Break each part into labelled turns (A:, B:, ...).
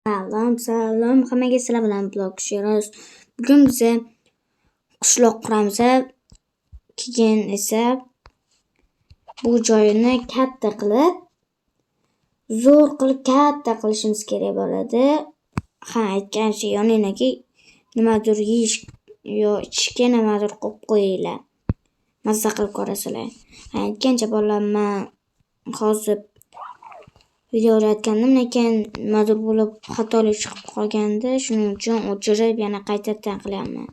A: Salom, hammaga sizlar bilan blog tushiramiz. Bugun biz qishloq quramiz. Keyin esa bu joyini katta qilib, zo'r qilib katta qilishimiz kerak bo'ladi. Aytgancha yoninaga nimadir yeyish yo ichishga nimadir qo'yib qo'yinglar. Mazza qilib ko'rasizlar. Aytgancha bolalar, men hozir video olayotgandim, lekin nimadir bo'lib xatolik chiqib qolgandi. Shuning uchun o'chirib yana qaytadan qilyapman.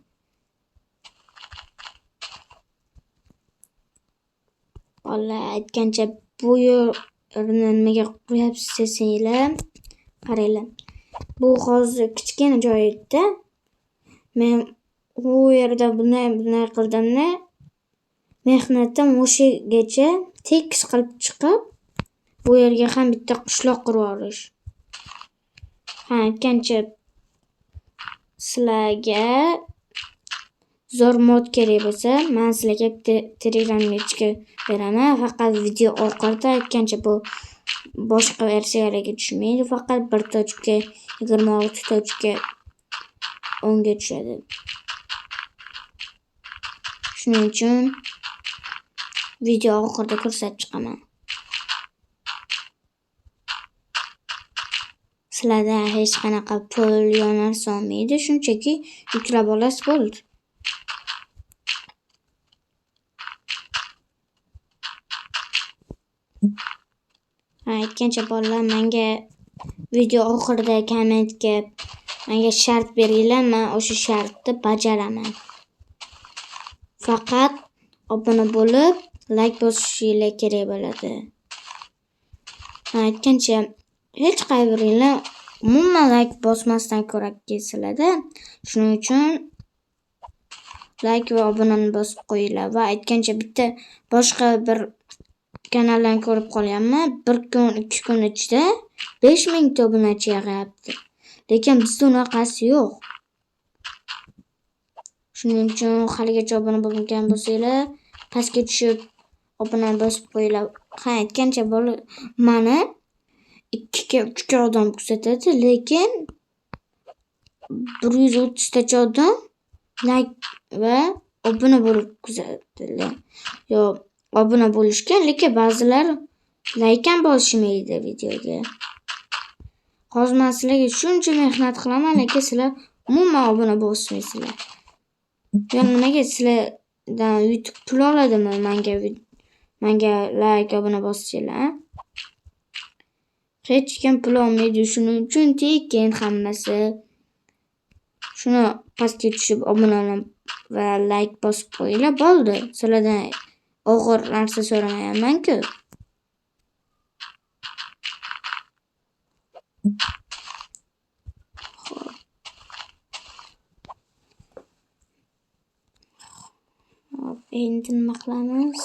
A: Bolalar aytgancha bu yerni nimaga qo'yapsiz desanglar, qaranglar. Bu hozir kichkina joy edi. Men u yerda bunday qildimda, mehnatim o'shigacha tekis qilib chiqib, bu yerga ham bitta qishloq qurib olish. Aytgancha sizlarga zo'r mod kerak bo'lsa, men sizlarga Telegramga beraman. Faqat video oxirida aytgancha bu boshqa versiyalarga tushmaydi. Faqat 1.26.10 ga tushadi. Shuning uchun video oxirida ko'rsatib chiqaman. Sizlarda hech qanaqa pul narsa olmaydi, shunchaki yuklab olasiz bo'ldi. Aytgancha bolalar, menga video oxirida kommentga menga shart beringlar, men o'sha shartni bajaraman. Faqat obuna bo'lib, like bosishinglar kerak bo'ladi. Aytgancha hech qaybiringlar umuman like bosmasdan ko'rak kelsizlarda. Shuning uchun like va obunani bosib qo'yinglar. Va aytgancha bitta boshqa bir kanaldan ko'rib qolyapman. 1 kun, 2 kun ichida 5000 ta obunachi yig'yapti. Lekin bizda unaqasi yo'q. Shuning uchun haligacha obuna bo'lmagan bo'lsanglar, pastga tushib obunani bosib qo'yinglar. Aytgancha mana 2 ga 3 ga odam kuzatadi, lekin 130 tacha odam like va obuna bo'lib kuzatadilar. Yo obuna bo'lishgan, lekin ba'zilar like ham bosishmaydi videoga. Hozir men sizlarga shuncha mehnat qilaman, lekin sizlar umuman obuna bosmaysizlar. Yo nimaga sizlardan YouTube pul oladimi menga like obuna bossanglar? Hech kim pul olmaydi, shuning uchun tekin hammasi. Shuni pastga tushib obuna va like bosib qo'yinglar, bo'ldi. Sizlardan og'ir narsa so'ramayapman-ku. Endi nima qilamiz?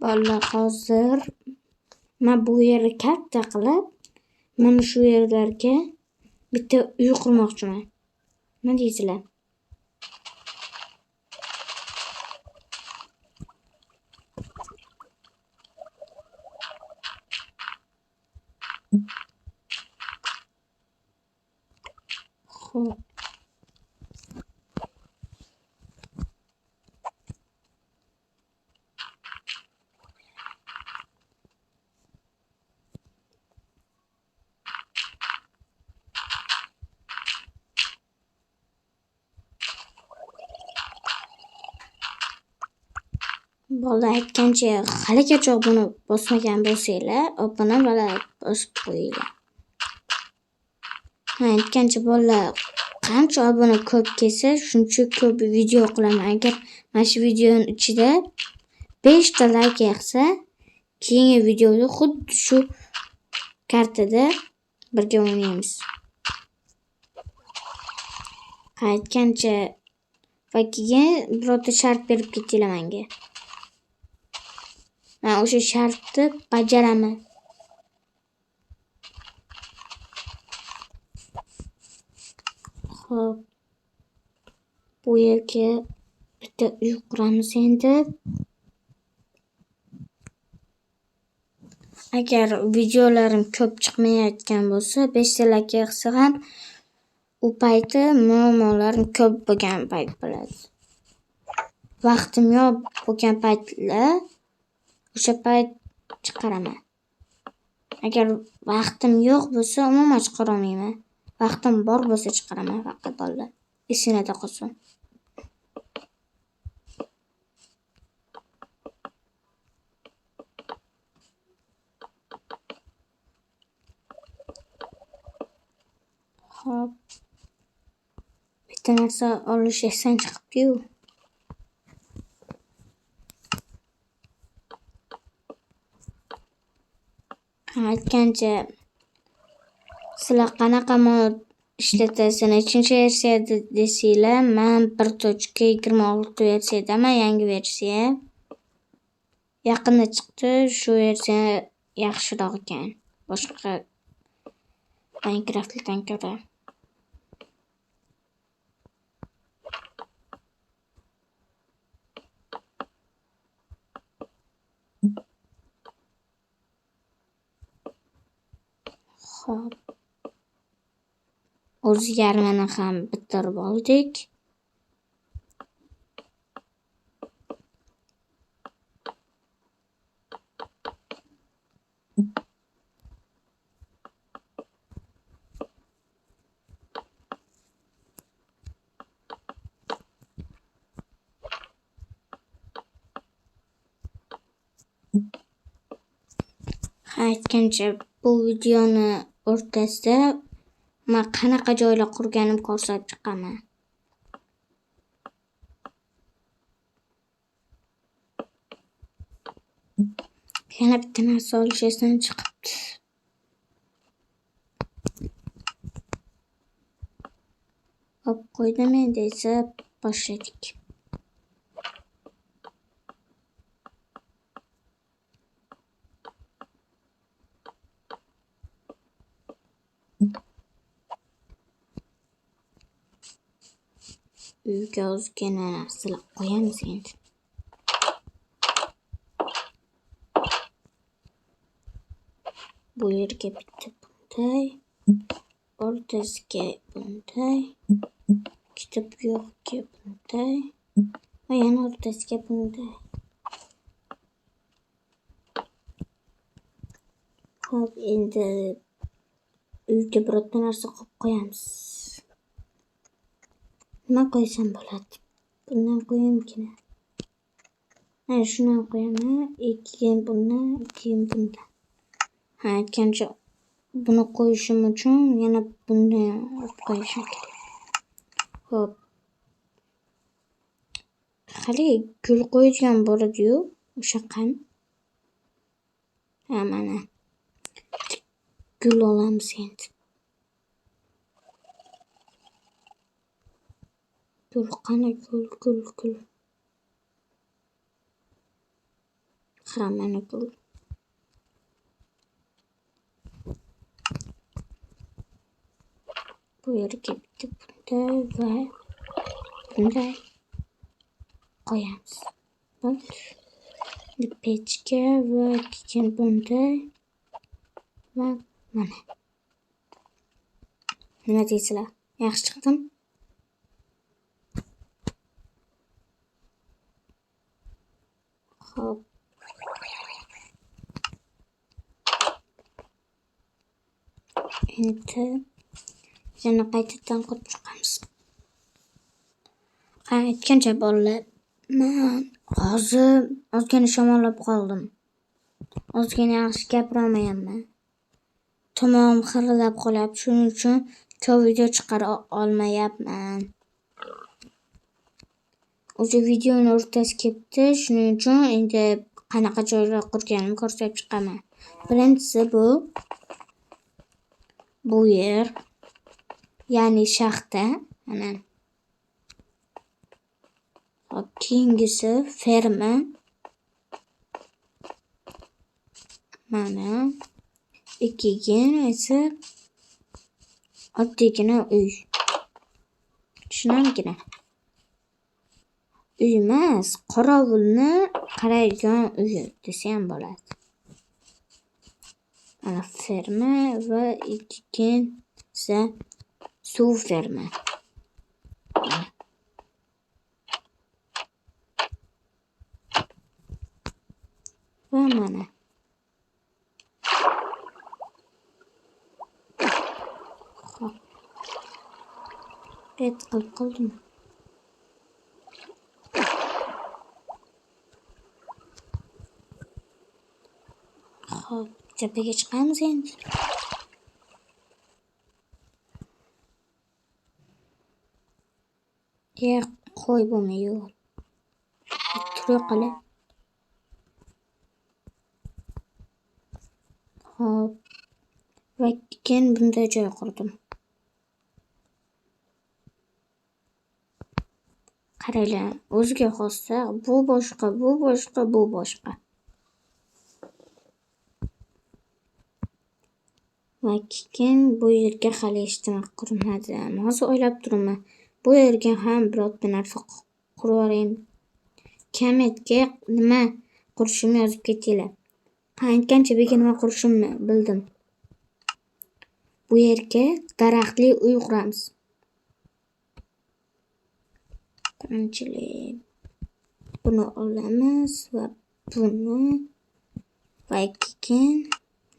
A: Bolalar, hozir men bu yerni katta qilib, mana shu yerlarga bitta uy qurmoqchiman. Nima deysizlar? Xo'p. Bolalar, aytgancha haligacha obuna bosmagan bo'lsanglar, obuna va like bosib qo'yinglar. Aytgancha bolalar, qancha obuna ko'p kelsa, shuncha ko'p video qilaman. Agar mana shu videoning ichida 5 ta like yig'sa, keyingi videoda xuddi shu kartada birga o'ynaymiz. Aytgancha va keyin birorta shart berib ketinglar menga. Men o'sha shartni bajaraman. Xo'p. Bu yerga bitta uy quramiz endi. Agar videolarim ko'p chiqmayotgan bo'lsa, 5 ta like yig'sa ham u payti muammolarim ko'p bo'lgan payt bo'ladi. Vaqtim yo'q bo'lgan paytlar o'sha payt chiqaraman. Agar vaqtim yo'q bo'lsa, umuman chiqara olmayman. Vaqtim bor bo'lsa chiqaraman faqat bolalar. Esinglarda qolsin. Hop. Bitta narsa olish esdan chiqibdi-yu. Aytgancha sizlar qanaqa mod ishlatasiz? Nechinchi versiya desanglar, men 1.26 versiyadaman, yangi versiya. Yaqinda chiqdi, shu versiya yaxshiroq ekan. Boshqa Minecraft'dan ko'ra. Xo'p. O'zgarmani ham bitirib oldik. Aytgancha bu videoni o'rtasida men qanaqa joylar qurganim ko'rsatib chiqaman. Yana bitta narsa olish esdan chiqibdi. Hop qo'ydim, endi esa boshladik. Uyga ozgina narsalar qo'yamiz endi. Bu yerga bitta bunday, o'rtasiga bunday, ikkita bu yoqqa bunday va yana o'rtasiga bunday. Hop, endi uyga birorta narsa qo'yib qo'yamiz. Nima qo'ysam bo'ladi? Bundan qo'yamkin. Mana shundan qo'yaman, keyin bundan, keyin bundan. Aytgancha buni qo'yishim uchun yana bundan olib qo'yishim kerak. Hop. Hali gul qo'yadigan bo'ladi-yu, o'sha qan. Mana. Gul olamiz endi. Gul qani, gul. Qara mana gul. Bu yerga bitta bunday va bunday qo'yamiz. Pechka va keyin bunday va mana. Nima deysizlar? Yaxshi chiqdim? Xo'p. Endi yana qaytadan qurib chiqamiz. Aytgancha bolalar, men hozir ozgina shamollab qoldim. Ozgina yaxshi gapira olmayapman. Tomog'im xirillab qolyapti, shuning uchun ko'p video chiqara olmayapman. O'sha videoni o'rtasi ketdi, shuning uchun endi qanaqa joylar qurganimni ko'rsatib chiqaman. Birinchisi bu yer, ya'ni shaxta, mana. Hop, keyingisi ferma. Mana. Ikkinchisi esa oddiygina uy. Tushunamgina. Uy emas, qorovulni qaraydigan uy desa ham bo'ladi. Mana ferma va ikkinchisi suv ferma. Va mana. Hop. Qilib qoldim. Hop, tepaga chiqamiz endi. Qo'y bo'lmaydi. Tura qolay. Hop. Va keyin bunday joy qurdim. Qaranglar, o'ziga xossa, bu boshqa, bu boshqa, bu boshqa. Va keyin bu yerga hali hech nima qurilmadi. Hozir o'ylab turaman. Bu yerga ham birorta narsa qurib yuboraymi. Kommentga nima qurishimni yozib ketinglar. Qancha nima qurishimni bildim. Bu yerga daraxtli uy quramiz. Birinchilik buni olamiz va buni va keyin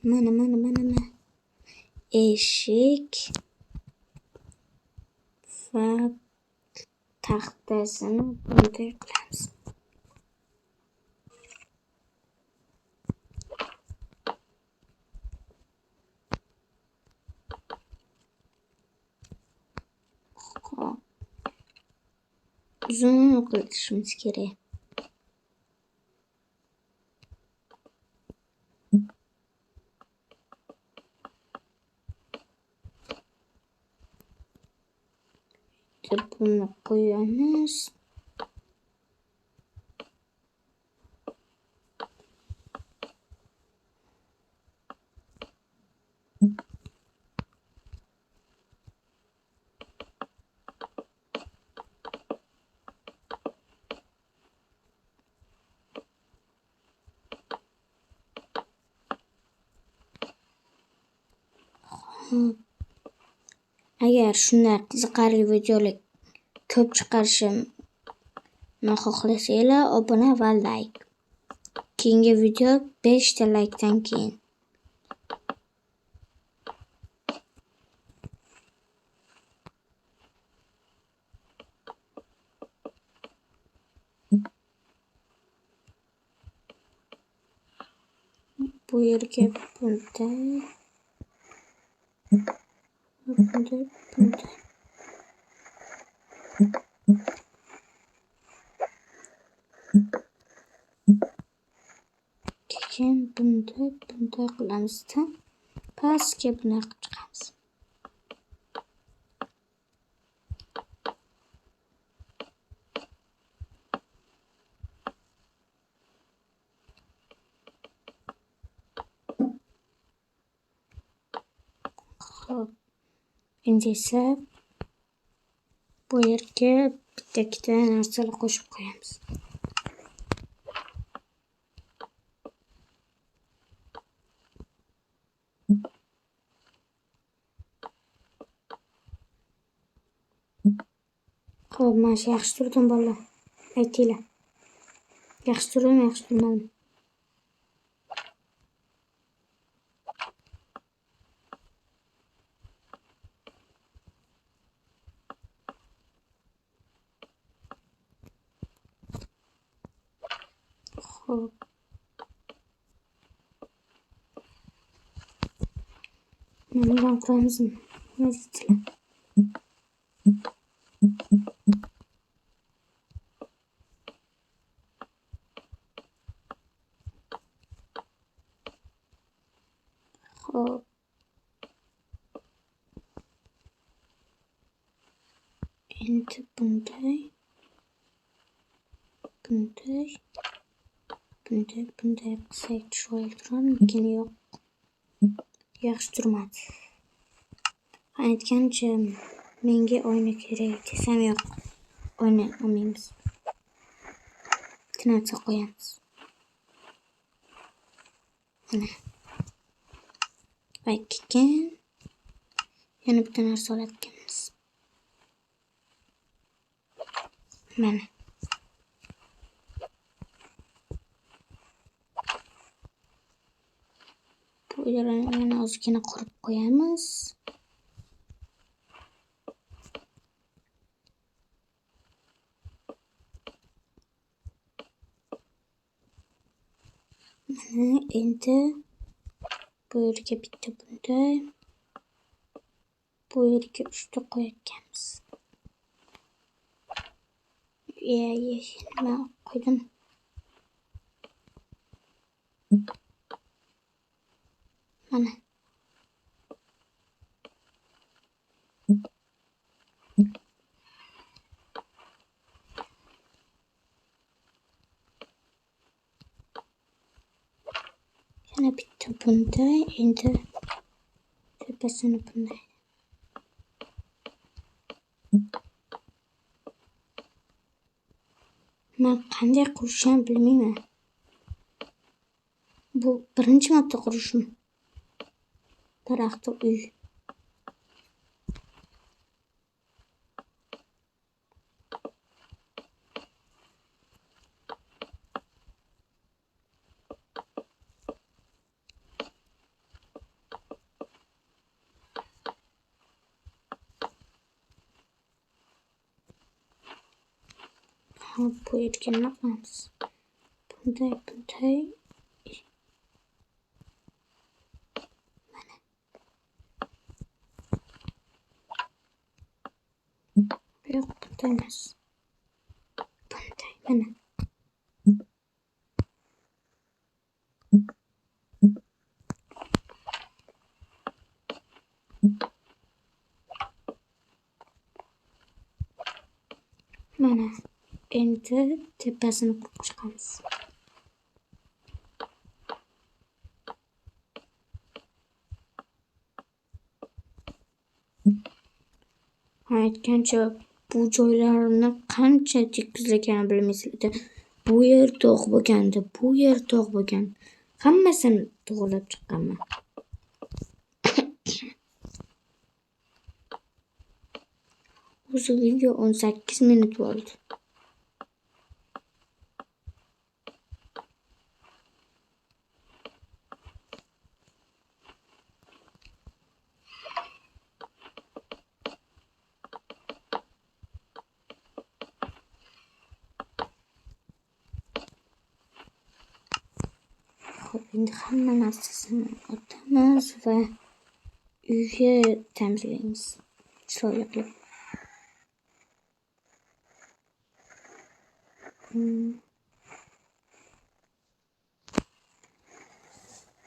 A: mana eshik va taxtasini bunday qilamiz. Uzun qilishimiz kerak. Bunu qo'yamiz. Agar shunday qiziqarli videolar ko'p chiqarishimni xohlasanglar, obuna va like. Keyingi video 5 ta likedan keyin. Bu yerga bunday. Keyin bunday qilamiz-da, pastga bunday qilib chiqamiz. Xo'p. Endi esa bu yerga bitta narsalar qo'shib qo'yamiz. Xo'p, mana shu yaxshi turdim bolalar. Aytinglar. Yaxshi turdimi, yaxshi turmadimi? Xo'p. Bundan quramizmi? Mazitlar. Xo'p. Endi bunday bunday qilsak chiroyli turarmikin? Yo'q, yaxshi turmadi. Aytgancha menga oyna kerak desam yo'q, oyna olmaymiz. Bitta narsa qo'yamiz. Mana. Va keyin yana bitta narsa oladiganmiz. Mana. Bu yerlarni yana ozgina qurib qo'yamiz. Mana endi bu yerga bitta bunday, bu yerga 3 ta qo'yamiz. Nima qo'ydim? Mana. Yana bitta bunday, endi tepasini bunday. Men qanday qurishni bilmayman. Bu birinchi marta qurishim. Daraxtli uy. Bu yerga nima qilamiz? Bunday. Mana. Yo'q, bunday emas. Bunday, mana. Mana. Endi tepasini qurib chiqamiz. Aytgancha bu joylarni qancha tekizlaganini bilmaysizlar. Bu yer tog' bo'lgandi, bu yer tog' bo'lgan. Hammasini to'g'rilab chiqqanman. O'zi video 18 minut bo'ldi. Endi hamma narsasini otamiz va uyga ta'mirlaymiz. Chiroyli qilib.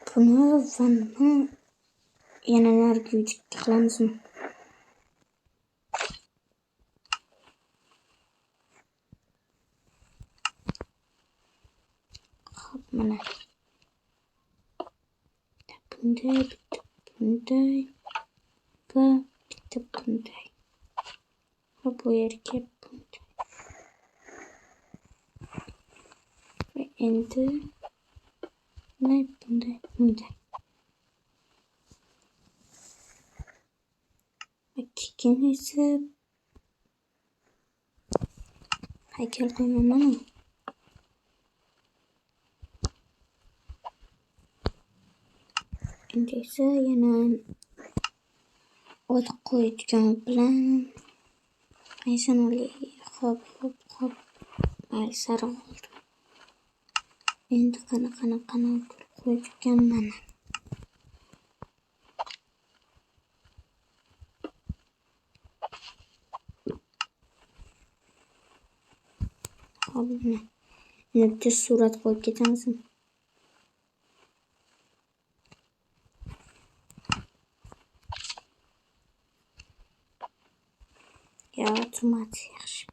A: Buni vanni yana narigi uyga qilamizmi? Xo'p, mana. Bunday va bitta bunday. Va bu yerga bunday. Va endi bunday. Va keyin esa haykal qo'ymayman. Endi esa yana ot qo'yadigan bilan aysanali hop. Mayli, sariq oldi. Endi qanaqa qo'yadigan mana. Hop, mana. Endi bitta surat qo'yib ketamizmi? Ya, turmadi yaxshi.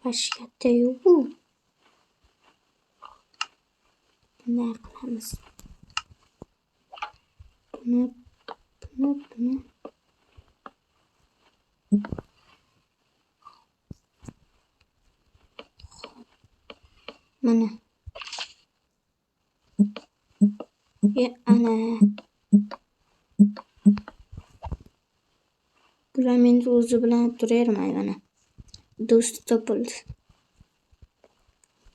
A: Bashi katta-yu bu. Bunday qilamiz. Buni. Mana. Ana. Bular meni o'zi bilan turavermay mana. Do'sti topildi.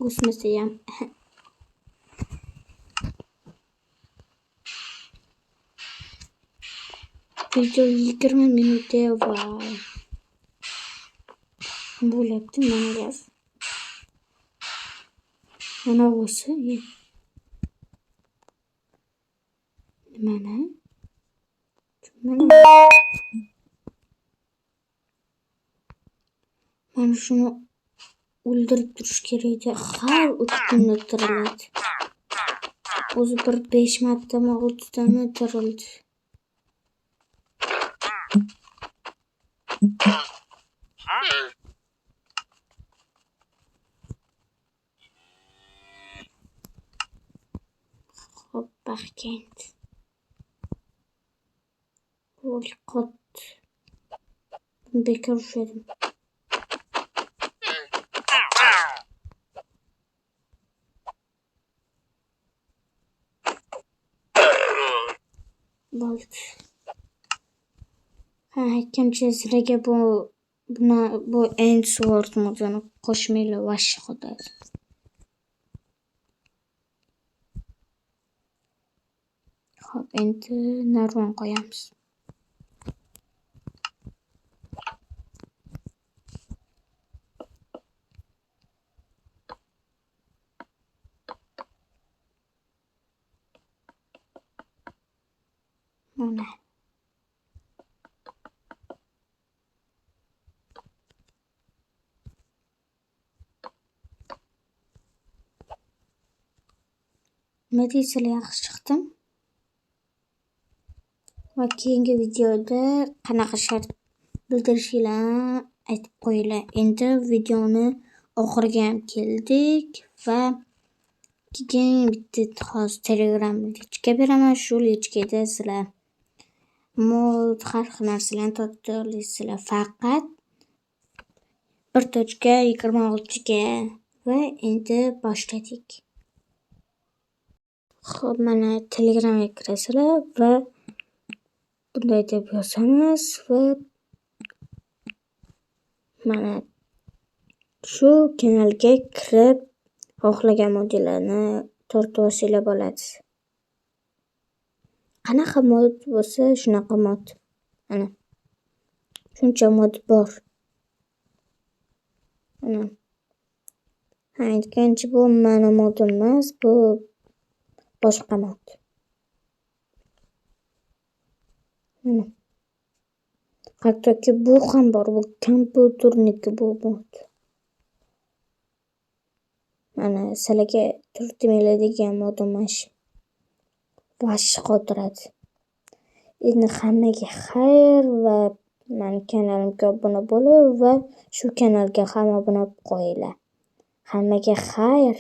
A: O'smasa ham. Video 20 minutda vay. Bo'lyapti mana gaz. Mana o'zi. Mana. Mana shuni o'ldirib turish kerak edi. Har 3 kunda tiriladi. O'zi bir 5 marta 6 tani tirildi. Hop, baxkent. Qo'liqot. Bekor ushladim. Bo'ldi. Ha, aytgancha sizlarga bu end sword modini qo'shmaylar vash xudo. Hop, endi narvon qo'yamiz. Mana. Nima deysizlar, yaxshi chiqdim? Va keyingi videoda qanaqa shart bildirishinglarni aytib qo'yinglar. Endi videoni oxiriga ham keldik va keyin bitta hozir Telegram lichka beraman. Shu lichkada sizlar mod har xil narsalarni topib olasizlar. Faqat 1.26 ga va endi boshladik. Xo'p, mana Telegramga kirasizlar va bunday deb yozamiz va mana shu kanalga kirib xohlagan modellarni tortib olsanglar bo'ladi. Qanaqa mod bo'lsa, shunaqa mod. Mana shuncha mod bor. Mana. Ha, aytgancha bu mani modim emas, bu boshqa mod. Mana. Hattoki bu ham bor, bu kompyuterniki bu mod. Mana sizlarga turtmaydigan modim shu. Vash qotiradi. Endi hammaga xayr va meni kanalimga obuna bo'lib va shu kanalga ham obuna bo'lib qo'yinglar. Hammaga xayr.